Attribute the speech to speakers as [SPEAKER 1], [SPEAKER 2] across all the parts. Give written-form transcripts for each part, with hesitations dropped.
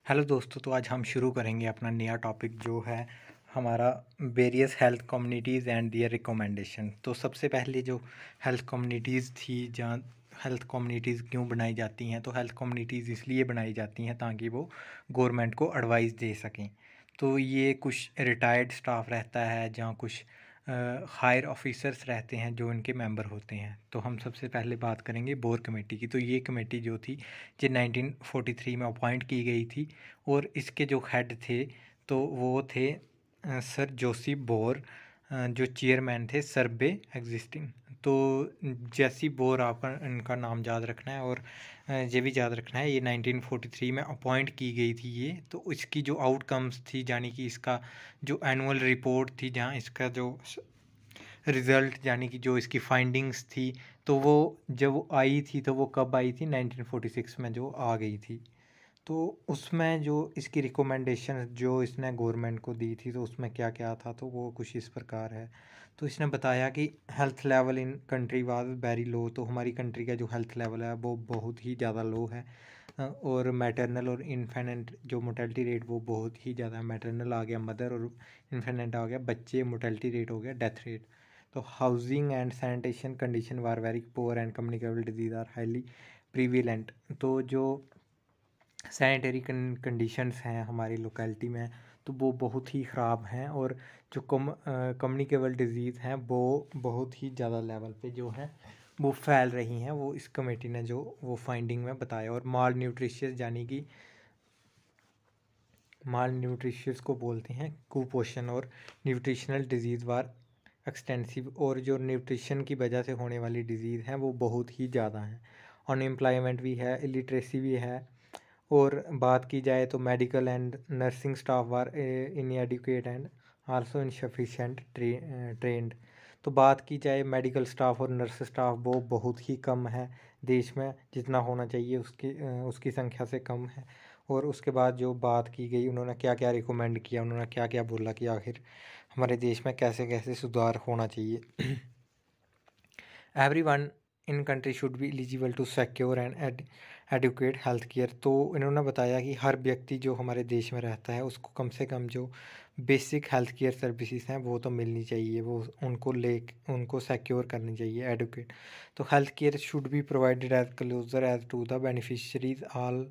[SPEAKER 1] Hello दोस्तों, तो आज हम शुरू करेंगे अपना नया टॉपिक जो है हमारा various health communities and their recommendation. तो सबसे पहले जो हेल्थ कम्युनिटीज़ थी, जहाँ हेल्थ कम्युनिटीज़ क्यों बनाई जाती हैं, तो हेल्थ कम्युनिटीज़ इसलिए बनाई जाती हैं ताकि वो गवर्नमेंट को एडवाइस दे सकें। तो ये कुछ रिटायर्ड स्टाफ रहता है, जहाँ कुछ हायर ऑफिसर्स रहते हैं जो इनके मेंबर होते हैं। तो हम सबसे पहले बात करेंगे बोर कमेटी की। तो ये कमेटी जो थी ये 1943 में अपॉइंट की गई थी और इसके जो हेड थे तो वो थे सर जोसेफ बोर, जो चेयरमैन थे सर्वे एग्जिस्टिंग। तो जैसी बोर आपका इनका नाम याद रखना है और ये भी याद रखना है, ये 1943 में अपॉइंट की गई थी ये। तो इसकी जो आउटकम्स थी, यानी कि इसका जो एनुअल रिपोर्ट थी, जहाँ इसका जो रिज़ल्ट यानी कि जो इसकी फाइंडिंग्स थी, तो वो जब वो आई थी तो वो कब आई थी, 1946 में जो आ गई थी। तो उसमें जो इसकी रिकमेंडेशन जो इसने गवर्नमेंट को दी थी, तो उसमें क्या क्या था, तो वो कुछ इस प्रकार है। तो इसने बताया कि health level in country was very low. तो हमारी कंट्री का जो हेल्थ लेवल है वो बहुत ही ज़्यादा लो है। और मैटरनल और इन्फेनेंट जो मोर्टेलिटी रेट वो बहुत ही ज़्यादा है। मैटरनल आ गया मदर और इन्फेनेंट आ गया बच्चे, मोर्टेलिटी रेट हो गया डेथ रेट। तो housing and sanitation condition war very poor and communicable disease are highly prevalent. तो जो सैनिटरी कंडीशंस हैं हमारी लोकेलिटी में, तो वो बहुत ही ख़राब हैं। और जो कम्युनिकेबल डिजीज़ हैं वो बहुत ही ज़्यादा लेवल पे जो हैं वो फैल रही हैं। वो इस कमेटी ने जो वो फाइंडिंग में बताया। और माल न्यूट्रिशियस यानी कि माल न्यूट्रिशियस को बोलते हैं कुपोषण, और न्यूट्रिशनल डिजीज़ वार एक्सटेंसिव। और जो न्यूट्रिशन की वजह से होने वाली डिजीज़ हैं वो बहुत ही ज़्यादा हैं। अनएम्प्लॉयमेंट भी है, इलिटरेसी भी है। और बात की जाए तो medical and nursing staff are uneducated and also insufficient trained. तो बात की जाए मेडिकल स्टाफ और नर्स स्टाफ, वो बहुत ही कम है देश में, जितना होना चाहिए उसकी संख्या से कम है। और उसके बाद जो बात की गई, उन्होंने क्या क्या रिकमेंड किया, उन्होंने क्या क्या बोला कि आखिर हमारे देश में कैसे कैसे सुधार होना चाहिए। Everyone in country should be eligible to secure and educate health care. तो इन्होंने बताया कि हर व्यक्ति जो हमारे देश में रहता है उसको कम से कम जो बेसिक हेल्थ केयर सर्विसेज हैं वो तो मिलनी चाहिए, वो उनको सिक्योर करनी चाहिए, एडुकेट। तो health care should be provided as closer as to the beneficiaries all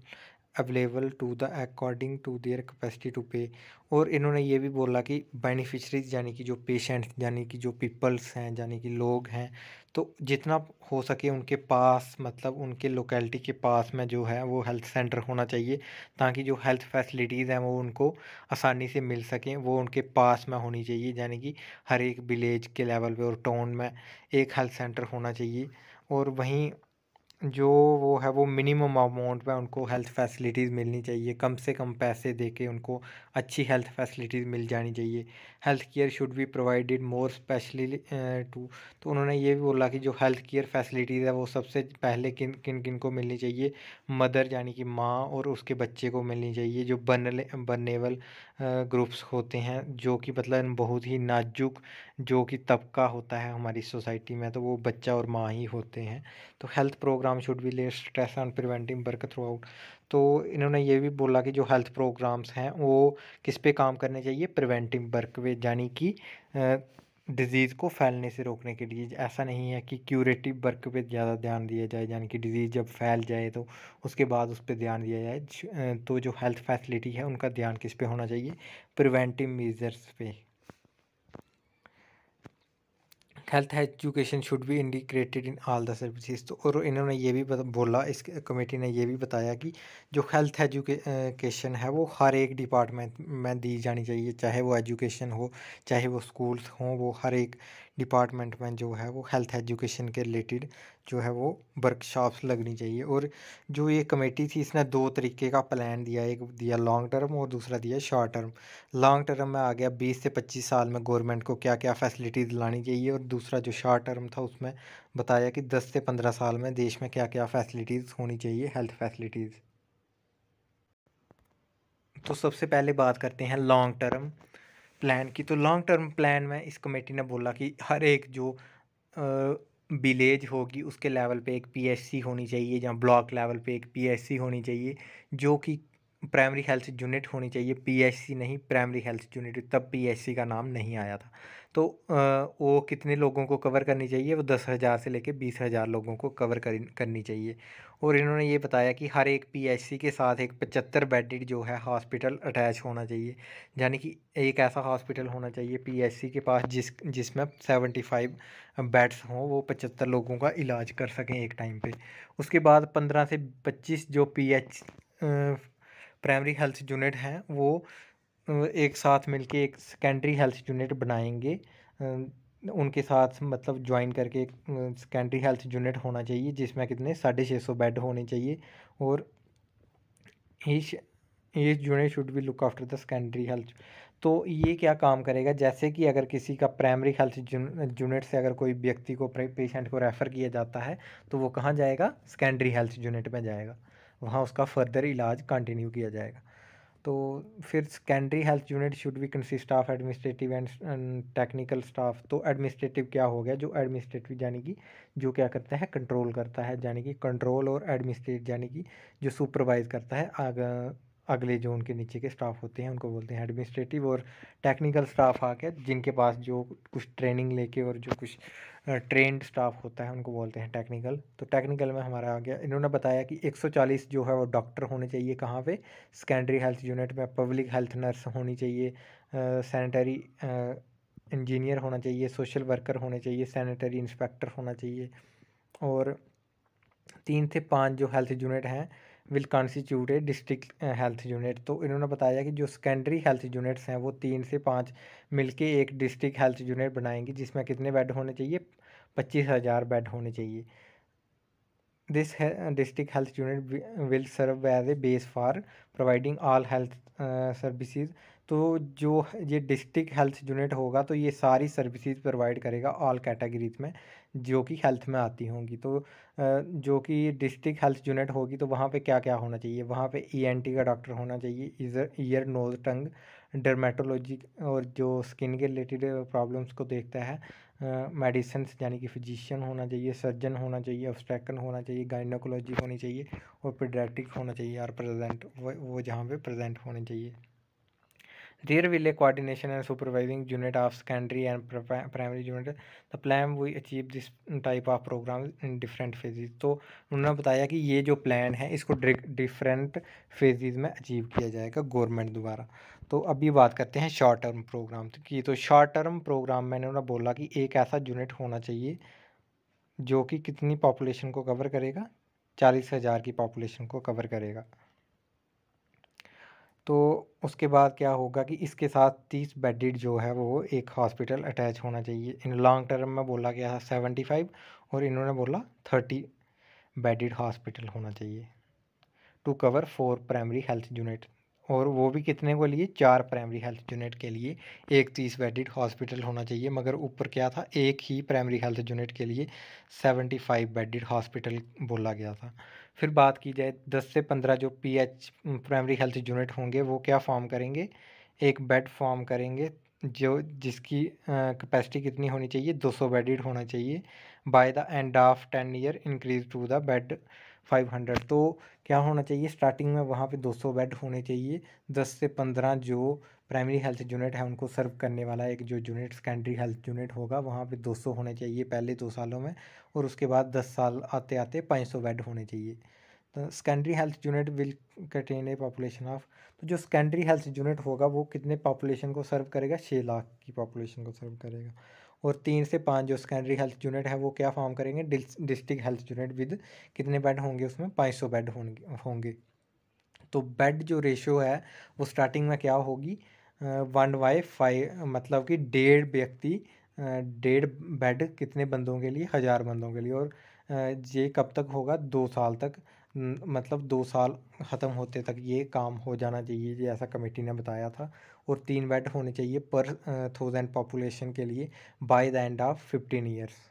[SPEAKER 1] available to the according to their capacity to pay. और इन्होंने ये भी बोला कि बेनिफिशरीज यानी कि जो पेशेंट्स यानी कि जो पीपल्स हैं यानी कि लोग हैं, तो जितना हो सके उनके पास, मतलब उनके लोकेलिटी के पास में जो है वो हेल्थ सेंटर होना चाहिए, ताकि जो हेल्थ फैसिलिटीज़ हैं वो उनको आसानी से मिल सकें, वो उनके पास में होनी चाहिए। यानी कि हर एक विलेज के लेवल पे और टाउन में एक हेल्थ सेंटर होना चाहिए। और वहीं जो वो है वो मिनिमम अमाउंट में उनको हेल्थ फैसिलिटीज़ मिलनी चाहिए, कम से कम पैसे दे के उनको अच्छी हेल्थ फैसिलिटीज़ मिल जानी चाहिए। Health care should be provided more specially to. तो उन्होंने ये भी बोला कि जो हेल्थ केयर फैसिलिटीज़ है वो सबसे पहले किन किन किन को मिलनी चाहिए, मदर यानी कि माँ और उसके बच्चे को मिलनी चाहिए। जो वल्नरेबल ग्रुप्स होते हैं, जो कि मतलब बहुत ही नाजुक जो कि तबका होता है हमारी सोसाइटी में, तो वो बच्चा और माँ ही होते हैं। तो हेल्थ प्रोग्राम शुड बी ले stress on preventing work through out. तो इन्होंने ये भी बोला कि जो हेल्थ प्रोग्राम्स हैं वो किस पे काम करने चाहिए, प्रिवेंटिव वर्क पे, यानी कि डिज़ीज़ को फैलने से रोकने के लिए। ऐसा नहीं है कि क्यूरेटिव वर्क पे ज़्यादा ध्यान दिया जाए, यानी कि डिज़ीज़ जब फैल जाए तो उसके बाद उस पर ध्यान दिया जाए। तो जो हेल्थ फैसिलिटी है उनका ध्यान किस पे होना चाहिए, प्रिवेंटिव मेजर्स पे। Health education should be integrated in all the services. तो और इन्होंने ये भी बोला, इस कमेटी ने ये भी बताया कि जो हेल्थ एजुकेशन है वो हर एक डिपार्टमेंट में दी जानी चाहिए, चाहे वो एजुकेशन हो, चाहे वो स्कूल्स हों, वो हर एक डिपार्टमेंट में जो है वो हेल्थ एजुकेशन के रिलेटेड जो है वो वर्कशॉप्स लगनी चाहिए। और जो ये कमेटी थी इसने दो तरीके का प्लान दिया, एक दिया लॉन्ग टर्म और दूसरा दिया शॉर्ट टर्म। लॉन्ग टर्म में आ गया 20 से 25 साल में गवर्नमेंट को क्या क्या फैसिलिटीज़ लानी चाहिए, और दूसरा जो शॉर्ट टर्म था उसमें बताया कि 10 से 15 साल में देश में क्या क्या फैसिलिटीज़ होनी चाहिए, हेल्थ फैसिलिटीज़। तो सबसे पहले बात करते हैं लॉन्ग टर्म प्लान की। तो लॉन्ग टर्म प्लान में इस कमेटी ने बोला कि हर एक जो विलेज होगी उसके लेवल पे एक पीएचसी होनी चाहिए, जहाँ ब्लॉक लेवल पे एक पीएचसी होनी चाहिए, जो कि प्राइमरी हेल्थ यूनिट होनी चाहिए, पीएचसी नहीं, प्राइमरी हेल्थ यूनिट, तब पीएचसी का नाम नहीं आया था। तो वो कितने लोगों को कवर करनी चाहिए, वो 10,000 से लेके 20,000 लोगों को कवर करनी चाहिए। और इन्होंने ये बताया कि हर एक पीएचसी के साथ एक 75 बेडेड जो है हॉस्पिटल अटैच होना चाहिए, यानी कि एक ऐसा हॉस्पिटल होना चाहिए पीएचसी के पास जिसमें 75 बेड्स हों, वो 75 लोगों का इलाज कर सकें एक टाइम पे। उसके बाद 15 से 25 जो प्राइमरी हेल्थ यूनिट हैं वो एक साथ मिलके एक सेकेंडरी हेल्थ यूनिट बनाएंगे। उनके साथ मतलब ज्वाइन करके एक सेकेंडरी हेल्थ यूनिट होना चाहिए जिसमें कितने 650 बेड होने चाहिए। और each each unit should be look after the secondary health. तो ये क्या काम करेगा, जैसे कि अगर किसी का प्राइमरी हेल्थ यूनिट से अगर कोई व्यक्ति को पेशेंट को रेफ़र किया जाता है तो वो कहाँ जाएगा, सेकेंडरी हेल्थ यूनिट में जाएगा, वहाँ उसका फर्दर इलाज कंटिन्यू किया जाएगा। तो फिर secondary health unit should be consist of administrative and technical staff. तो एडमिनिस्ट्रेटिव क्या हो गया, जो एडमिनिस्ट्रेटिव यानी कि जो क्या करता है, कंट्रोल करता है, यानी कि कंट्रोल, और एडमिनिस्ट्रेट यानी कि जो सुपरवाइज करता है अगले जो उनके नीचे के स्टाफ होते हैं उनको बोलते हैं एडमिनिस्ट्रेटिव। और टेक्निकल स्टाफ आ गया जिनके पास जो कुछ ट्रेनिंग लेके और जो कुछ ट्रेंड स्टाफ होता है उनको बोलते हैं टेक्निकल। तो टेक्निकल में हमारा आ गया, इन्होंने बताया कि 140 जो है वो डॉक्टर होने चाहिए कहाँ पे, सेकेंडरी हेल्थ यूनिट में। पब्लिक हेल्थ नर्स होनी चाहिए, सैनिटरी इंजीनियर होना चाहिए, सोशल वर्कर होने चाहिए, सैनिटरी इंस्पेक्टर होना चाहिए। और 3 से 5 जो हेल्थ यूनिट हैं will constitute A district health unit. तो इन्होंने बताया कि जो सेकेंडरी हेल्थ यूनिट्स हैं वो 3 से 5 मिलके एक डिस्ट्रिक्ट हेल्थ यूनिट बनाएंगी जिसमें कितने बेड होने चाहिए, 25,000 बेड होने चाहिए। This district health unit will serve as a base for providing all health services. तो जो ये डिस्ट्रिक्ट हेल्थ यूनिट होगा तो ये सारी सर्विसेज प्रोवाइड करेगा ऑल कैटेगरीज में जो कि हेल्थ में आती होंगी। तो जो कि डिस्ट्रिक्ट हेल्थ यूनिट होगी तो वहाँ पे क्या क्या होना चाहिए, वहाँ पे ईएनटी का डॉक्टर होना चाहिए, ईयर नोज टंग डर्मेटोलॉजी और जो स्किन के रिलेटेड प्रॉब्लम्स को देखता है, मेडिसिन यानी कि फिजिशियन होना चाहिए, सर्जन होना चाहिए, ऑब्स्टेट्रिशियन होना चाहिए, गायनेकोलॉजी होनी चाहिए, और पीडियाट्रिक होना चाहिए, और प्रेजेंट वो जहाँ पे प्रेजेंट होने चाहिए। There will a coordination and supervising unit of secondary and primary unit. The plan we achieve this type of program in different phases. तो उन्होंने बताया कि ये जो प्लान है इसको डिफरेंट फेजेस में अचीव किया जाएगा गवर्नमेंट द्वारा। तो अभी बात करते हैं शॉर्ट टर्म प्रोग्राम की। तो शॉर्ट टर्म प्रोग्राम मैंने उन्होंने बोला कि एक ऐसा यूनिट होना चाहिए जो कि कितनी पॉपुलेशन को कवर करेगा, 40,000 की पॉपुलेशन को कवर करेगा। तो उसके बाद क्या होगा कि इसके साथ 30 बेडेड जो है वो एक हॉस्पिटल अटैच होना चाहिए। इन लॉन्ग टर्म में बोला गया है 75, और इन्होंने बोला 30 बेडेड हॉस्पिटल होना चाहिए to cover 4 primary health unit. और वो भी कितने को लिए, 4 प्राइमरी हेल्थ यूनिट के लिए एक 30 बेडेड हॉस्पिटल होना चाहिए। मगर ऊपर क्या था, एक ही प्राइमरी हेल्थ यूनिट के लिए 75 बेडेड हॉस्पिटल बोला गया था। फिर बात की जाए 10 से 15 जो प्राइमरी हेल्थ यूनिट होंगे वो क्या फॉर्म करेंगे, एक बेड फॉर्म करेंगे जो जिसकी कैपेसिटी कितनी होनी चाहिए, 200 बेडेड होना चाहिए। By the end of 10 year increase to the bed 500। तो क्या होना चाहिए, स्टार्टिंग में वहाँ पे 200 बेड होने चाहिए। 10 से 15 जो प्राइमरी हेल्थ यूनिट है उनको सर्व करने वाला एक जो यूनिट सेकेंडरी हेल्थ यूनिट होगा वहाँ पे 200 होने चाहिए पहले 2 सालों में, और उसके बाद 10 साल आते आते 500 बेड होने चाहिए। तो secondary health unit will contain a population of. तो जो सेकेंडरी हेल्थ यूनिट होगा वो कितने पॉपुलेशन को सर्व करेगा, 6 लाख की पॉपुलेशन को सर्व करेगा। और 3 से 5 जो सेकेंडरी हेल्थ यूनिट है वो क्या फॉर्म करेंगे, डिस्ट्रिक्ट हेल्थ यूनिट विद कितने बेड होंगे, उसमें 500 बेड होंगे। तो बेड जो रेशियो है वो स्टार्टिंग में क्या होगी, 1/5, मतलब कि 1.5 व्यक्ति 1.5 बेड कितने बंदों के लिए, 1000 बंदों के लिए। और ये कब तक होगा, 2 साल तक, मतलब 2 साल ख़त्म होते तक ये काम हो जाना चाहिए, ये ऐसा कमेटी ने बताया था। और 3 बेड होने चाहिए पर 1000 पॉपुलेशन के लिए bye the end of 15 years.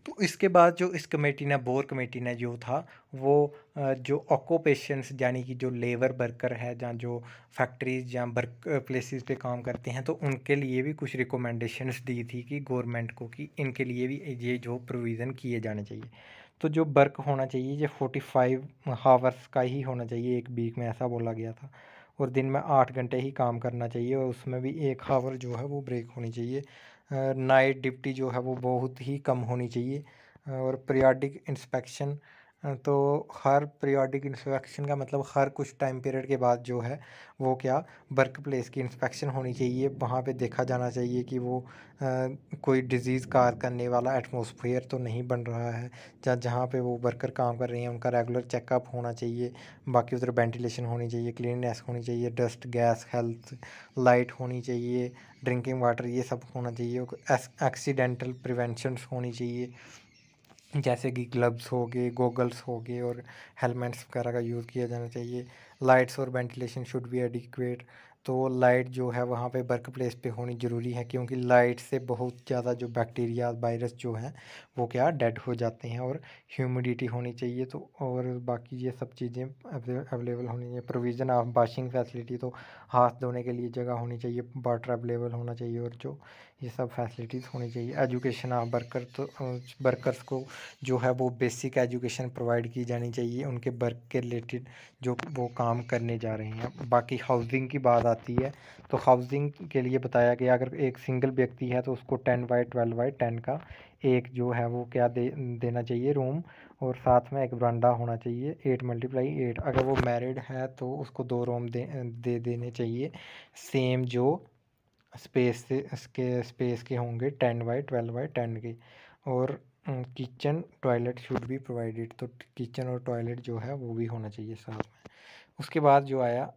[SPEAKER 1] तो इसके बाद जो इस कमेटी ने, बोर कमेटी ने जो था वो जो ऑक्यूपेशंस यानी कि जो लेबर वर्कर है जहाँ जो फैक्ट्रीज या वर्क प्लेसेस पे काम करते हैं तो उनके लिए भी कुछ रिकमेंडेशंस दी थी कि गवर्नमेंट को कि इनके लिए भी ये जो प्रोविज़न किए जाने चाहिए। तो जो वर्क होना चाहिए ये 45 हावर्स का ही होना चाहिए एक वीक में, ऐसा बोला गया था। और दिन में 8 घंटे ही काम करना चाहिए और उसमें भी 1 हावर जो है वो ब्रेक होनी चाहिए। नाइट ड्यूटी जो है वो बहुत ही कम होनी चाहिए। और पीरियाडिक इंस्पेक्शन, तो हर पीरियाडिक इंस्पेक्शन का मतलब हर कुछ टाइम पीरियड के बाद जो है वो क्या, वर्क प्लेस की इंस्पेक्शन होनी चाहिए। वहाँ पे देखा जाना चाहिए कि वो कोई डिज़ीज़ कार करने वाला एटमॉस्फेयर तो नहीं बन रहा है। जहाँ पे वो वर्कर काम कर रहे हैं उनका रेगुलर चेकअप होना चाहिए। बाकी उधर वेंटिलेशन होनी चाहिए, क्लीननेस होनी चाहिए, डस्ट गैस हेल्थ, लाइट होनी चाहिए, ड्रिंकिंग वाटर ये सब होना चाहिए। एक्सीडेंटल प्रिवेंशंस होनी चाहिए, जैसे कि ग्लव्स हो गए, गॉगल्स हो गए और हेलमेट्स वगैरह का यूज़ किया जाना चाहिए। लाइट्स और वेंटिलेशन शुड बी एडिक्वेट, तो लाइट जो है वहाँ पे वर्क प्लेस पे होनी ज़रूरी है, क्योंकि लाइट से बहुत ज़्यादा जो बैक्टीरिया वायरस जो हैं वो क्या डेड हो जाते हैं। और ह्यूमिडिटी होनी चाहिए, तो और बाकी ये सब चीज़ें अवेलेबल होनी चाहिए। प्रोविज़न ऑफ वॉशिंग फैसिलिटी, तो हाथ धोने के लिए जगह होनी चाहिए, वाटर अवेलेबल होना चाहिए और जो ये सब फैसिलिटीज़ होनी चाहिए। एजुकेशन ऑफ वर्कर, तो वर्कर्स को जो है वो बेसिक एजुकेशन प्रोवाइड की जानी चाहिए उनके वर्क के रिलेटेड जो वो काम करने जा रहे हैं। बाकी हाउसिंग की बात आती है, तो हाउसिंग के लिए बताया गया अगर एक सिंगल व्यक्ति है तो उसको 10x12x10 का एक जो है वो क्या देना चाहिए रूम, और साथ में एक बरांडा होना चाहिए 8x8। अगर वो मैरिड है तो उसको 2 रूम दे देने चाहिए सेम जो स्पेस के होंगे 10x12x10 के। और kitchen toilet should be provided, तो किचन और टॉयलेट जो है वो भी होना चाहिए साथ में। उसके बाद जो आया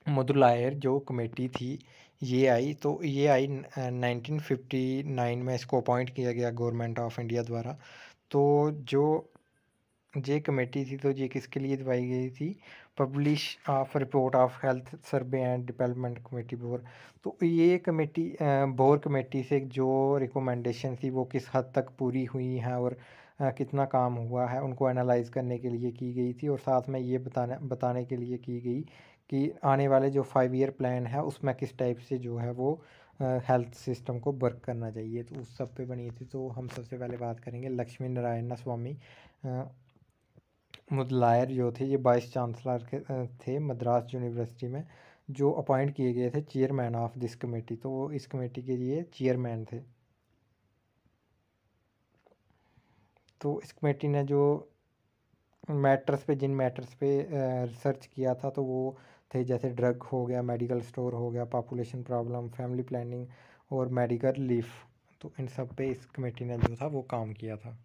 [SPEAKER 1] मुदलायर जो कमेटी थी ये आई, तो ये आई 1959 में, इसको अपॉइंट किया गया गवर्नमेंट ऑफ इंडिया द्वारा। तो जो ये कमेटी थी तो ये किसके लिए दवाई गई थी, publish of report of health survey and development committee bore. तो ये कमेटी बोर कमेटी से जो रिकमेंडेशन थी वो किस हद तक पूरी हुई हैं और कितना काम हुआ है उनको एनालाइज करने के लिए की गई थी। और साथ में ये बताने के लिए की गई कि आने वाले जो 5 ईयर प्लान है उसमें किस टाइप से जो है वो हेल्थ सिस्टम को वर्क करना चाहिए, तो उस सब पे बनी थी। तो हम सबसे पहले बात करेंगे लक्ष्मी नारायण स्वामी मुदलायर जो थे, ये वाइस चांसलर थे मद्रास यूनिवर्सिटी में, जो अपॉइंट किए गए थे चेयरमैन ऑफ दिस कमेटी, तो वो इस कमेटी के लिए चेयरमैन थे। तो इस कमेटी ने जो जिन मैटर्स पे रिसर्च किया था तो वो थे जैसे ड्रग हो गया, मेडिकल स्टोर हो गया, पॉपुलेशन प्रॉब्लम, फैमिली प्लानिंग और मेडिकल रिलीफ। तो इन सब पे इस कमेटी ने जो था वो काम किया था।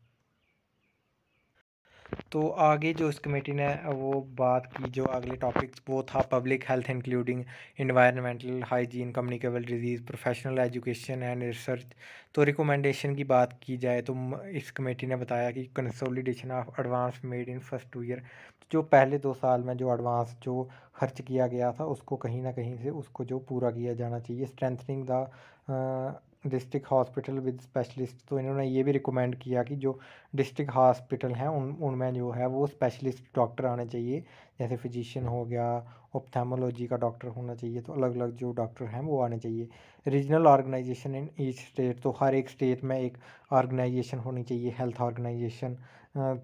[SPEAKER 1] तो आगे जो इस कमेटी ने वो बात की, जो अगले टॉपिक वो था public health including environmental hygiene, communicable disease, professional education and research. तो रिकमेंडेशन की बात की जाए तो इस कमेटी ने बताया कि consolidation of advance made in first 2 year, जो पहले 2 साल में जो एडवांस जो खर्च किया गया था उसको कहीं ना कहीं से उसको जो पूरा किया जाना चाहिए। Strengthening the district hospital with specialist, तो इन्होंने ये भी रिकमेंड किया कि जो डिस्ट्रिक्ट हॉस्पिटल हैं उनमें जो है वो स्पेशलिस्ट डॉक्टर आने चाहिए, जैसे फिजिशियन हो गया, ऑप्थेमोलॉजी का डॉक्टर होना चाहिए, तो अलग अलग जो डॉक्टर हैं वो आने चाहिए। Regional organisation in each state, तो हर एक स्टेट में एक ऑर्गेनाइजेशन होनी चाहिए हेल्थ ऑर्गेनाइजेशन।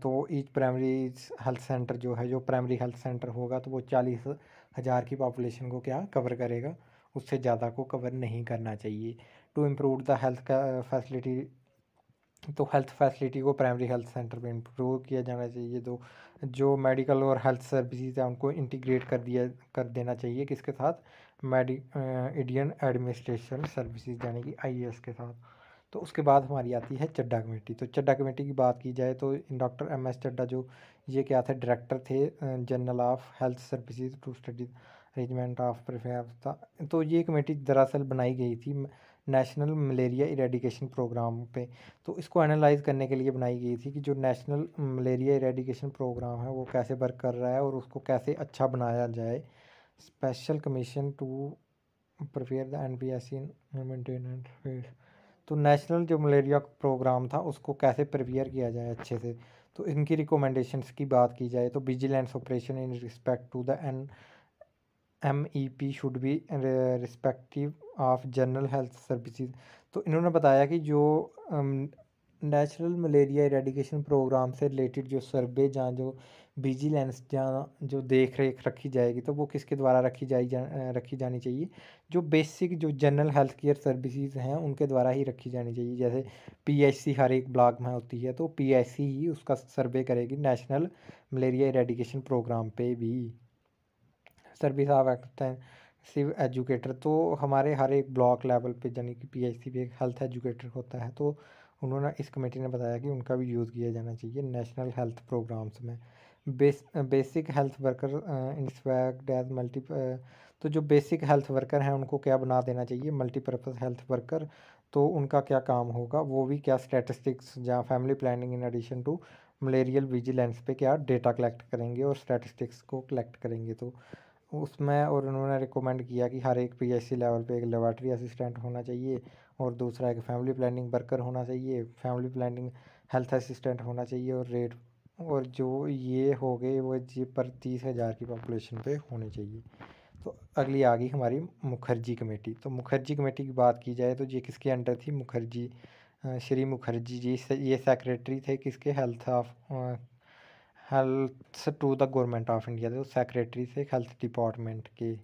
[SPEAKER 1] तो ईच प्राइमरी हेल्थ सेंटर जो है, जो प्राइमरी हेल्थ सेंटर होगा तो वो 40,000 की पॉपुलेशन को क्या कवर करेगा, उससे ज़्यादा को कवर नहीं करना चाहिए। टू इम्प्रूव द हेल्थ का फैसिलिटी, तो हेल्थ फैसिलिटी को प्राइमरी हेल्थ सेंटर पे इम्प्रूव किया जाना चाहिए। तो जो मेडिकल और हेल्थ सर्विसेज है उनको इंटीग्रेट कर देना चाहिए किसके साथ, इंडियन एडमिनिस्ट्रेशन सर्विसेज यानी कि आईएएस के साथ। तो उसके बाद हमारी आती है चड्डा कमेटी। तो चड्डा कमेटी की बात की जाए तो डॉक्टर एम एस चड्डा जो ये क्या थे, डायरेक्टर थे general of health services to study arrangement of prefer था। तो ये कमेटी दरअसल बनाई गई थी नेशनल मलेरिया इरेडिकेशन प्रोग्राम पे। तो इसको एनालाइज करने के लिए बनाई गई थी कि जो नेशनल मलेरिया इरेडिकेशन प्रोग्राम है वो कैसे वर्क कर रहा है और उसको कैसे अच्छा बनाया जाए। Special commission to prepare the NPSC maintenance, तो नेशनल जो मलेरिया प्रोग्राम था उसको कैसे प्रिपेयर किया जाए अच्छे से। तो इनकी रिकमेंडेशंस की बात की जाए तो vigilance operation in respect to the MEP should be respective of general health services. तो इन्होंने बताया कि जो नेशनल मलेरिया इरेडिकेशन प्रोग्राम से रिलेटेड जो सर्वे जहाँ जो विजिलेंस जहाँ जो देख रेख रखी जाएगी, तो वो किसके द्वारा रखी जानी चाहिए? जो बेसिक जो जनरल हेल्थ केयर सर्विसेज हैं उनके द्वारा ही रखी जानी चाहिए। जैसे पीएचसी हर एक ब्लॉक में होती है, तो पीएचसी ही उसका सर्वे करेगी नेशनल मलेरिया इरेडिकेशन प्रोग्राम पे भी। सर्विस ऑफ एक्सटेंसिव एजुकेटर, तो हमारे हर एक ब्लॉक लेवल पे यानी कि पीएचसी पे एक हेल्थ एजुकेटर होता है, तो उन्होंने इस कमेटी ने बताया कि उनका भी यूज़ किया जाना चाहिए नेशनल हेल्थ प्रोग्राम्स में। Basic health worker inspect as multi, तो जो बेसिक हेल्थ वर्कर हैं उनको क्या बना देना चाहिए? Multipurpose health worker. तो उनका क्या काम होगा? वो भी क्या स्टैटिस्टिक्स जहाँ family planning in addition to malarial vigilance पे क्या डेटा कलेक्ट करेंगे और स्टैटिस्टिक्स को कलेक्ट करेंगे। तो उसमें और उन्होंने रिकमेंड किया कि हर एक पीएचसी लेवल पे एक लेबॉरेटरी असिस्टेंट होना चाहिए, और दूसरा एक फैमिली प्लानिंग वर्कर होना चाहिए, फैमिली प्लानिंग हेल्थ असिस्टेंट होना चाहिए, और रेट और जो ये हो गए वो जी पर 30,000 की पॉपुलेशन पे होने चाहिए। तो अगली आ गई हमारी मुखर्जी कमेटी। तो मुखर्जी कमेटी की बात की जाए तो ये किसके अंडर थी? मुखर्जी श्री मुखर्जी जी ये सेक्रेटरी थे किसके? Health to the Government of India, तो सेक्रेटरी थे हेल्थ डिपार्टमेंट के।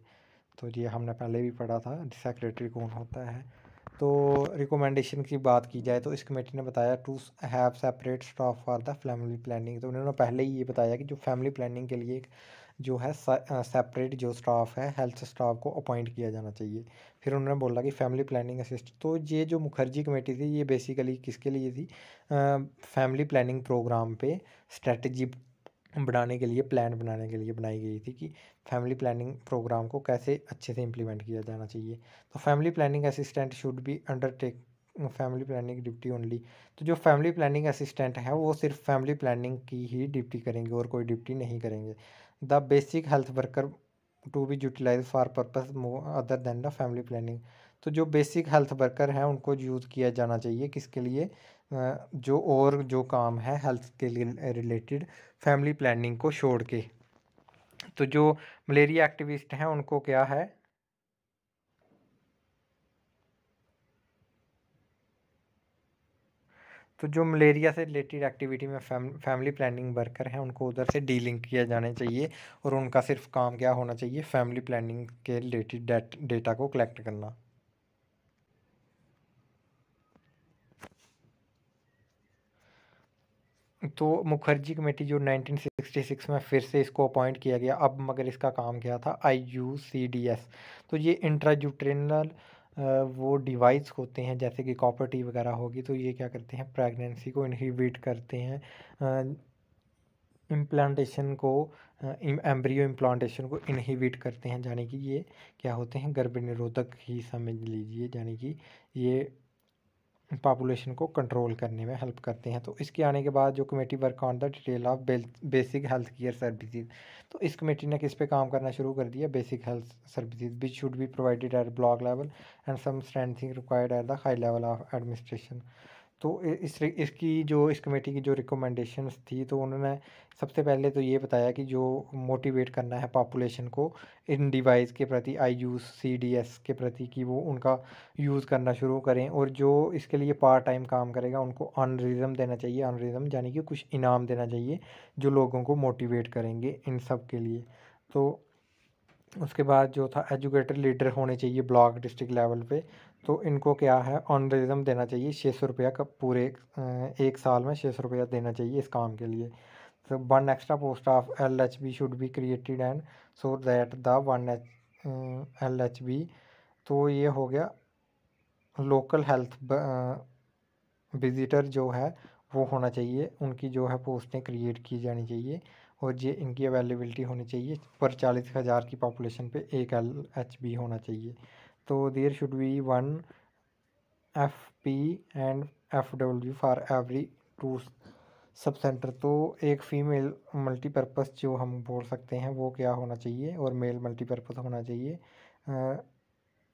[SPEAKER 1] तो ये हमने पहले भी पढ़ा था सेक्रेटरी कौन होता है। तो रिकमेंडेशन की बात की जाए तो इस कमेटी ने बताया to have separate staff for the family planning. तो उन्होंने पहले ही ये बताया कि जो फैमिली प्लानिंग के लिए एक जो है सेपरेट जो स्टाफ है हेल्थ स्टाफ को अपॉइंट किया जाना चाहिए। फिर उन्होंने बोला कि फैमिली प्लानिंग असिस्ट, तो ये जो मुखर्जी कमेटी थी ये बेसिकली किसके लिए थी? फैमिली प्लानिंग प्रोग्राम पे स्ट्रेटजी बनाने के लिए, प्लान बनाने के लिए बनाई गई थी कि फैमिली प्लानिंग प्रोग्राम को कैसे अच्छे से इम्प्लीमेंट किया जाना चाहिए। तो family planning assistant should be undertake family planning duty only. तो जो फैमिली प्लानिंग असिस्टेंट है वो सिर्फ फैमिली प्लानिंग की ही ड्यूटी करेंगे और कोई ड्यूटी नहीं करेंगे। The basic health worker to be utilise for purpose other than the family planning. तो जो बेसिक हेल्थ वर्कर हैं उनको यूज़ किया जाना चाहिए किसके लिए? जो और जो काम है हेल्थ के लिए रिलेटेड फैमिली प्लानिंग को छोड़ के। तो जो मलेरिया एक्टिविस्ट हैं उनको क्या है? तो जो मलेरिया से रिलेटेड एक्टिविटी में फैमिली प्लानिंग वर्कर हैं उनको उधर से डीलिंक किया जाना चाहिए, और उनका सिर्फ काम क्या होना चाहिए? फैमिली प्लानिंग के रिलेटेड डेटा को कलेक्ट करना। तो मुखर्जी कमेटी जो 1966 में फिर से इसको अपॉइंट किया गया, अब मगर इसका काम क्या था? IUCDS। तो ये इंट्रायूट्रिनल वो डिवाइस होते हैं जैसे कि कॉपर टी वगैरह होगी, तो ये क्या करते हैं? प्रेगनेंसी को इनहिबिट करते हैं, इम्प्लांटेशन को एम्ब्रियो इम्प्लांटेशन को इनहिबिट करते हैं, यानी कि ये क्या होते हैं? गर्भ निरोधक ही समझ लीजिए, यानी कि ये पॉपुलेशन को कंट्रोल करने में हेल्प करते हैं। तो इसके आने के बाद जो committee work on the detail of basic health care services, तो इस कमेटी ने किस पे काम करना शुरू कर दिया? Basic health services which should be provided at block level and some strengthening required at the high level of administration. तो इसकी जो इस कमेटी की जो रिकमेंडेशंस थी, तो उन्होंने सबसे पहले तो ये बताया कि जो मोटिवेट करना है पॉपुलेशन को इन डिवाइस के प्रति, IUCDS के प्रति, कि वो उनका यूज़ करना शुरू करें, और जो इसके लिए पार्ट टाइम काम करेगा उनको ऑनरिज्म देना चाहिए। ऑनरिज्म यानी कि कुछ इनाम देना चाहिए जो लोगों को मोटिवेट करेंगे इन सब के लिए। तो उसके बाद जो था एजुकेटर लीडर होने चाहिए ब्लॉक डिस्ट्रिक्ट लेवल पे। तो इनको क्या है? ऑनरिज्म देना चाहिए 600 रुपया का, पूरे एक साल में 600 रुपया देना चाहिए इस काम के लिए। तो one extra post of LHB should be created and so that the one LHB, तो ये हो गया लोकल हेल्थ विजिटर जो है वो होना चाहिए, उनकी जो है पोस्टें क्रिएट की जानी चाहिए, और ये इनकी अवेलेबिलिटी होनी चाहिए पर 40,000 की पॉपुलेशन पे एक LHB होना चाहिए। तो there should be one FP and FW for every two sub centre. तो एक फ़ीमेल मल्टीपर्पज़ जो हम बोल सकते हैं वो क्या होना चाहिए, और मेल मल्टीपर्पज़ होना चाहिए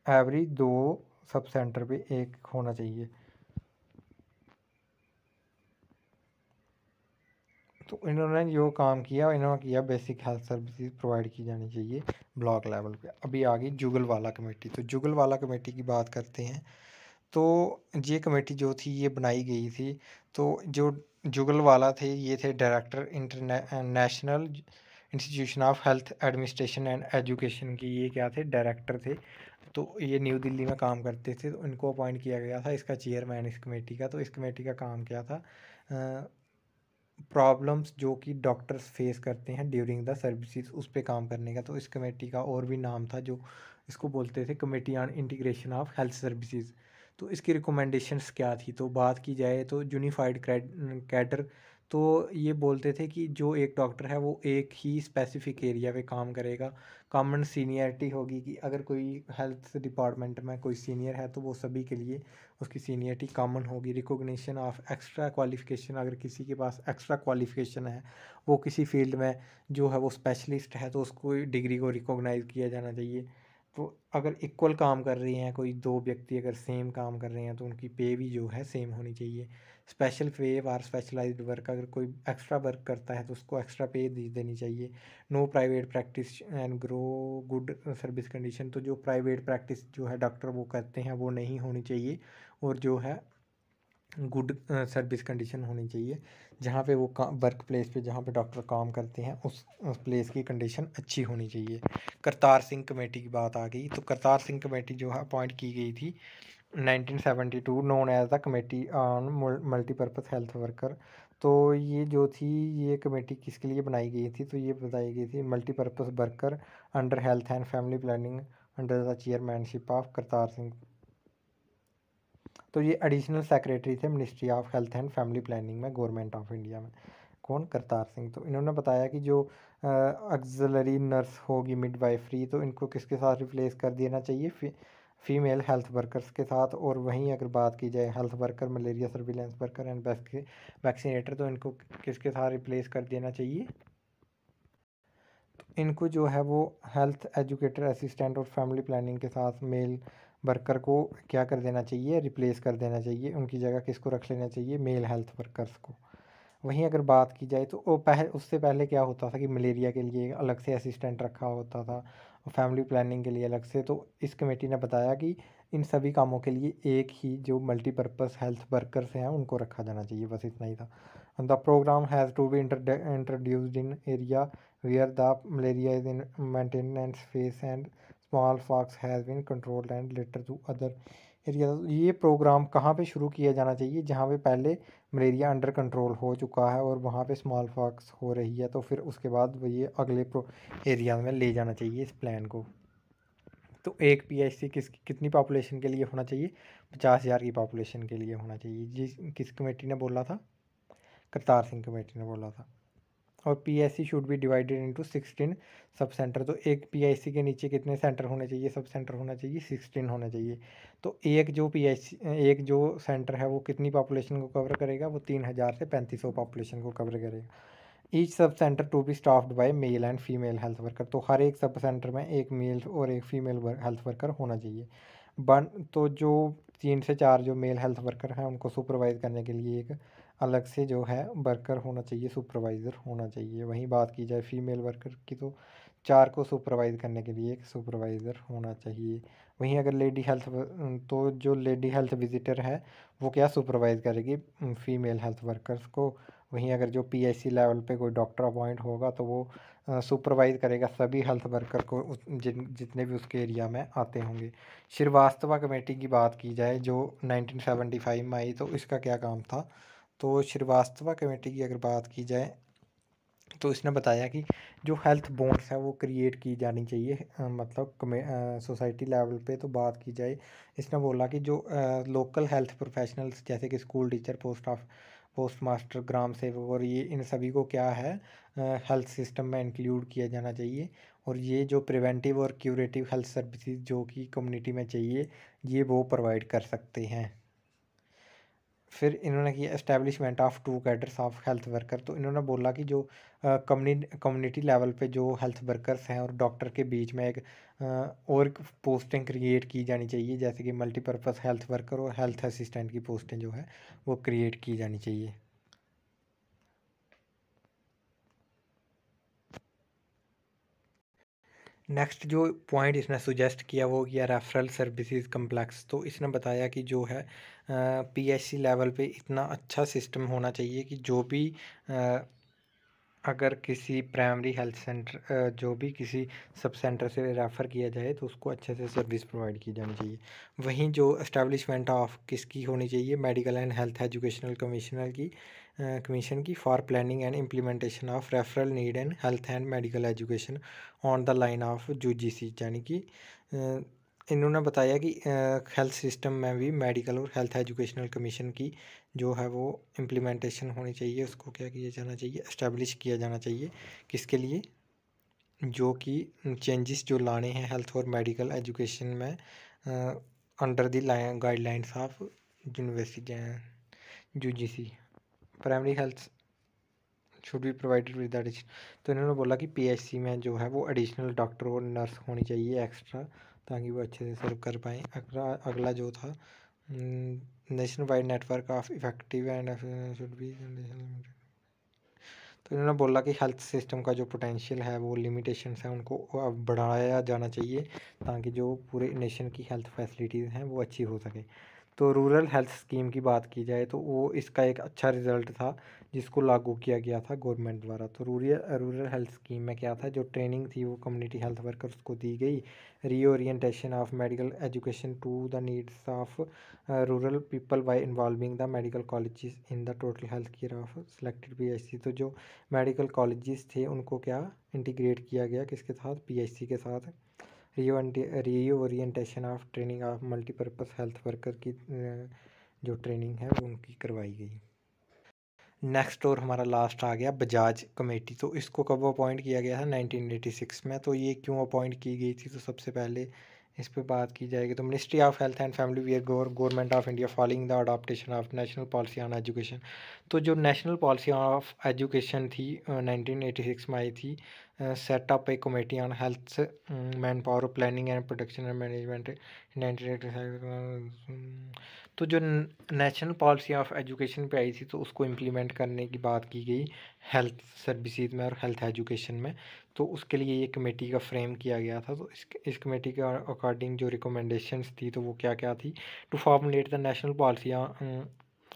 [SPEAKER 1] एवरी 2 सब सेंटर पे एक होना चाहिए। तो इन्होंने जो काम किया, इन्होंने किया बेसिक हेल्थ सर्विसेज प्रोवाइड की जानी चाहिए ब्लॉक लेवल पे। अभी आ गई जुगलवाला कमेटी। तो जुगलवाला कमेटी की बात करते हैं। तो ये कमेटी जो थी ये बनाई गई थी। तो जो जुगलवाला थे ये थे director national institution of health administration and education की, ये क्या थे, डायरेक्टर थे। तो ये न्यू दिल्ली में काम करते थे, तो इनको अपॉइंट किया गया था इसका चेयरमैन इस कमेटी का। तो इस कमेटी का काम क्या था, प्रॉब्लम्स जो कि डॉक्टर्स फेस करते हैं ड्यूरिंग द सर्विसेज उस पे काम करने का। तो इस कमेटी का और भी नाम था, जो इसको बोलते थे committee on integration of health services. तो इसकी रिकमेंडेशंस क्या थी, तो बात की जाए तो यूनिफाइड कैडर। तो ये बोलते थे कि जो एक डॉक्टर है वो एक ही स्पेसिफिक एरिया पे काम करेगा। कॉमन सीनियरिटी होगी कि अगर कोई हेल्थ डिपार्टमेंट में कोई सीनियर है तो वो सभी के लिए उसकी सीनियरिटी कॉमन होगी। रिकॉग्निशन ऑफ एक्स्ट्रा क्वालिफिकेशन, अगर किसी के पास एक्स्ट्रा क्वालिफिकेशन है, वो किसी फील्ड में जो है वो स्पेशलिस्ट है, तो उसको डिग्री को रिकॉग्नाइज़ किया जाना चाहिए। तो अगर इक्वल काम कर रही हैं कोई दो व्यक्ति, अगर सेम काम कर रहे हैं तो उनकी पे भी जो है सेम होनी चाहिए। स्पेशल पे और स्पेशलाइज्ड वर्क, अगर कोई एक्स्ट्रा वर्क करता है तो उसको एक्स्ट्रा पे देनी चाहिए। No private practice and grow good service condition, तो जो प्राइवेट प्रैक्टिस जो है डॉक्टर वो करते हैं वो नहीं होनी चाहिए, और जो है गुड सर्विस कंडीशन होनी चाहिए। जहाँ पे वो वर्क प्लेस पे जहाँ पे डॉक्टर काम करते हैं उस प्लेस की कंडीशन अच्छी होनी चाहिए। करतार सिंह कमेटी की बात आ गई, तो करतार सिंह कमेटी जो है अपॉइंट की गई थी 1972, known as the committee on multipurpose health worker. तो ये जो थी ये कमेटी किसके लिए बनाई गई थी, तो ये बताई गई थी multipurpose worker under health and family planning under the chairmanship of Kartar Singh. तो ये एडिशनल सेक्रेटरी थे ministry of health and family planning में, गवर्नमेंट ऑफ इंडिया में। कौन, करतार सिंह। तो इन्होंने बताया कि जो ऑक्सिलरी नर्स होगी मिडवाइफरी, तो इनको किसके साथ रिप्लेस कर देना चाहिए, फीमेल हेल्थ वर्कर्स के साथ। और वहीं अगर बात की जाए health worker, malaria surveillance worker and vaccinator, तो इनको किसके साथ रिप्लेस कर देना चाहिए, तो इनको जो है वो हेल्थ एजुकेटर असिस्टेंट और फैमिली प्लानिंग के साथ मेल वर्कर को क्या कर देना चाहिए, रिप्लेस कर देना चाहिए। उनकी जगह किसको रख लेना चाहिए, मेल हेल्थ वर्कर्स को। वहीं अगर बात की जाए तो वो उससे पहले क्या होता था कि मलेरिया के लिए अलग से असिस्टेंट रखा होता था और फैमिली प्लानिंग के लिए अलग से। तो इस कमेटी ने बताया कि इन सभी कामों के लिए एक ही जो मल्टीपर्पज़ हेल्थ वर्कर्स हैं उनको रखा जाना चाहिए, बस इतना ही था। The programme has to be introduced in area where the malaria is in maintenance phase and smallpox has been controlled and later to other area. ये प्रोग्राम कहाँ पे शुरू किया जाना चाहिए, जहाँ पे पहले मलेरिया अंडर कंट्रोल हो चुका है और वहाँ पे स्मॉल पॉक्स हो रही है, तो फिर उसके बाद वो ये अगले एरिया में ले जाना चाहिए इस प्लान को। तो एक पीएचसी कितनी पॉपुलेशन के लिए होना चाहिए, 50,000 की पॉपुलेशन के लिए होना चाहिए। जिस किस कमेटी ने बोला था, करतार सिंह कमेटी ने बोला था। और PHC should be divided into 16 सब सेंटर। तो एक पीएचसी के नीचे कितने सेंटर होने चाहिए, सब सेंटर होना चाहिए, 16 होने चाहिए। तो एक जो सेंटर है वो कितनी पॉपुलेशन को कवर करेगा, वो 3,000 से 3,500 पॉपुलेशन को कवर करेगा। Each sub centre to be staffed by male and female health worker. तो हर एक सब सेंटर में एक मेल और एक फीमेल हेल्थ वर्कर होना चाहिए। तो जो 3 से 4 जो मेल हेल्थ वर्कर हैं उनको सुपरवाइज करने के लिए एक अलग से जो है वर्कर होना चाहिए, सुपरवाइज़र होना चाहिए। वहीं बात की जाए फीमेल वर्कर की, तो 4 को सुपरवाइज़ करने के लिए एक सुपरवाइज़र होना चाहिए। वहीं अगर लेडी हेल्थ तो जो लेडी हेल्थ विजिटर है वो क्या सुपरवाइज़ करेगी, फीमेल हेल्थ वर्कर्स को। वहीं अगर जो पीएचसी लेवल पे कोई डॉक्टर अपॉइंट होगा तो वो सुपरवाइज़ करेगा सभी हेल्थ वर्कर को जितने भी उसके एरिया में आते होंगे। श्रीवास्तव कमेटी की बात की जाए जो 1975 में आई, तो इसका क्या काम था, तो श्रीवास्तव कमेटी की अगर बात की जाए तो इसने बताया कि जो हेल्थ बॉन्ड्स है वो क्रिएट की जानी चाहिए, मतलब सोसाइटी लेवल पे। तो बात की जाए, इसने बोला कि जो लोकल हेल्थ प्रोफेशनल्स जैसे कि स्कूल टीचर, पोस्ट मास्टर, ग्राम सेवक, और ये इन सभी को क्या है हेल्थ सिस्टम में इंक्लूड किया जाना चाहिए। और ये जो प्रिवेंटिव और क्यूरेटिव हेल्थ सर्विसेज जो कि कम्युनिटी में चाहिए ये वो प्रोवाइड कर सकते हैं। फिर इन्होंने किया establishment of 2 cadres of health worker. तो इन्होंने बोला कि जो कम्युनिटी लेवल पे जो हेल्थ वर्कर्स हैं और डॉक्टर के बीच में एक और पोस्टें क्रिएट की जानी चाहिए, जैसे कि मल्टीपर्पज़ हेल्थ वर्कर और हेल्थ असिस्टेंट की पोस्टें जो है वो क्रिएट की जानी चाहिए। नेक्स्ट जो पॉइंट इसने सुजेस्ट किया वो किया रेफरल सर्विसेज कम्प्लेक्स। तो इसने बताया कि जो है पीएचसी लेवल पे इतना अच्छा सिस्टम होना चाहिए कि जो भी अगर किसी प्राइमरी हेल्थ सेंटर जो भी किसी सब सेंटर से रेफ़र किया जाए तो उसको अच्छे से सर्विस प्रोवाइड की जानी चाहिए। वहीं जो एस्टेब्लिशमेंट ऑफ किसकी होनी चाहिए, medical and health educational commission की for planning and implementation of referral need and health and medical education on the line of UGC, यानी कि इन्होंने बताया कि हेल्थ सिस्टम में भी मेडिकल और हेल्थ एजुकेशनल कमीशन की जो है वो इम्प्लीमेंटेशन होनी चाहिए, उसको क्या किया जाना चाहिए, एस्टेब्लिश किया जाना चाहिए। किसके लिए, जो कि चेंजेस जो लाने हैं हेल्थ और मेडिकल एजुकेशन में under the guidelines of university UGC, primary health should be provided with addition. तो इन्होंने बोला कि पीएचसी में जो है वो एडिशनल डॉक्टर और नर्स होनी चाहिए एक्स्ट्रा, ताकि वो अच्छे से सर्व कर पाएँ। अगला जो था nation wide network of effective and should be. तो इन्होंने बोला कि हेल्थ सिस्टम का जो पोटेंशियल है वो लिमिटेशंस हैं उनको अब बढ़ाया जाना चाहिए, ताकि जो पूरे नेशन की हेल्थ फैसिलिटीज़ हैं वो अच्छी हो सके। तो रूरल हेल्थ स्कीम की बात की जाए तो वो इसका एक अच्छा रिज़ल्ट था जिसको लागू किया गया था गवर्नमेंट द्वारा। तो रूरल हेल्थ स्कीम में क्या था, जो ट्रेनिंग थी वो कम्युनिटी हेल्थ वर्कर्स को दी गई, reorientation of medical education to the needs of rural people by involving the medical colleges in the total health care of selected PHC. तो जो मेडिकल कॉलेजेस थे उनको क्या इंटीग्रेट किया गया, किसके साथ, पीएचसी के साथ। Reorientation of training of multipurpose health worker की जो ट्रेनिंग है वो उनकी करवाई गई। नेक्स्ट और हमारा लास्ट आ गया बजाज कमेटी। तो इसको कब अपॉइंट किया गया था, 1986 में। तो ये क्यों अपॉइंट की गई थी, तो सबसे पहले इस पे बात की जाएगी। तो ministry of health and family वेयर Government of India following the adoption of national policy on education. तो जो नेशनल पॉलिसी ऑफ एजुकेशन थी 1986 में आई थी, set up A committee on health man power planning and protection and management 1985। तो जो national policy of education पे आई थी तो उसको इम्प्लीमेंट करने की बात की गई हेल्थ सर्विसेज में और हेल्थ एजुकेशन में। तो उसके लिए ये कमेटी का फ्रेम किया गया था। तो इस कमेटी के अकॉर्डिंग जो रिकमेंडेशंस थी तो वो क्या क्या थी, to formulate the national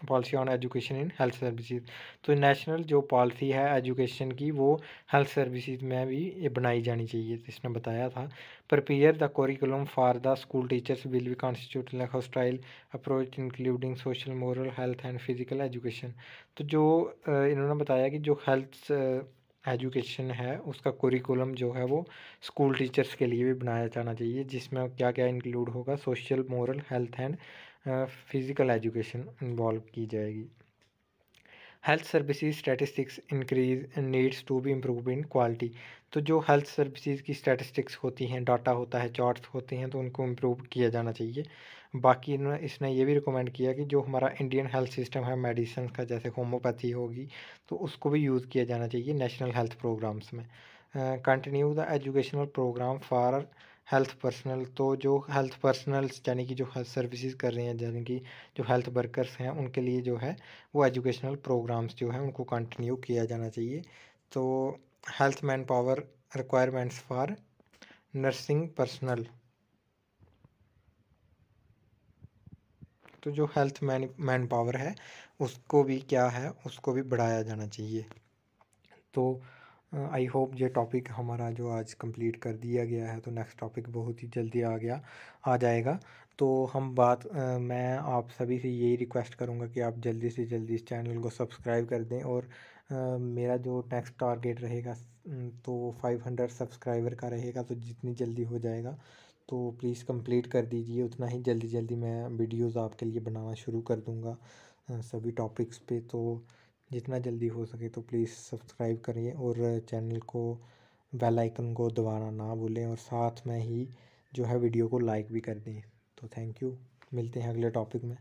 [SPEAKER 1] policy on education in health services. तो नेशनल जो पॉलिसी है एजुकेशन की वो हेल्थ सर्विसेज में भी ये बनाई जानी चाहिए, तो इसने बताया था। Prepare the curriculum for the school teachers will be constitute like hostile approach including social, moral, health and physical education. तो जो इन्होंने बताया कि जो हेल्थ एजुकेशन है उसका करिकुलम जो है वो स्कूल टीचर्स के लिए भी बनाया जाना चाहिए, जिसमें क्या क्या इंक्लूड होगा, social, moral, health and physical education involve की जाएगी। Health services statistics increase needs to be improve in quality. तो जो हेल्थ सर्विसेज की स्टैटिस्टिक्स होती हैं, डाटा होता है, चार्ट्स होते हैं, तो उनको इम्प्रूव किया जाना चाहिए। बाकी इसने ये भी रिकमेंड किया कि जो हमारा इंडियन हेल्थ सिस्टम है मेडिसिन का, जैसे होम्योपैथी होगी, तो उसको भी यूज़ किया जाना चाहिए नेशनल हेल्थ प्रोग्राम्स में। Continue the educational programme for health personnel. तो जो हेल्थ पर्सनल्स यानी कि जो हेल्थ सर्विसेज कर रहे हैं, यानी कि जो हेल्थ वर्कर्स हैं, उनके लिए जो है वो एजुकेशनल प्रोग्राम्स जो है उनको कंटिन्यू किया जाना चाहिए। तो health man power requirements for nursing personal. तो जो हेल्थ मैन पावर है उसको भी क्या है, उसको भी बढ़ाया जाना चाहिए। तो आई होप ये टॉपिक हमारा जो आज कंप्लीट कर दिया गया है, तो नेक्स्ट टॉपिक बहुत ही जल्दी आ जाएगा। तो मैं आप सभी से यही रिक्वेस्ट करूँगा कि आप जल्दी से जल्दी इस चैनल को सब्सक्राइब कर दें, और मेरा जो नेक्स्ट टारगेट रहेगा तो 500 सब्सक्राइबर का रहेगा। तो जितनी जल्दी हो जाएगा तो प्लीज़ कंप्लीट कर दीजिए, उतना ही जल्दी जल्दी मैं वीडियोस आपके लिए बनाना शुरू कर दूँगा सभी टॉपिक्स पे। तो जितना जल्दी हो सके तो प्लीज़ सब्सक्राइब करिए, और चैनल को बेल आइकन को दबाना ना भूलें, और साथ में ही जो है वीडियो को लाइक भी कर दें। तो थैंक यू, मिलते हैं अगले टॉपिक में।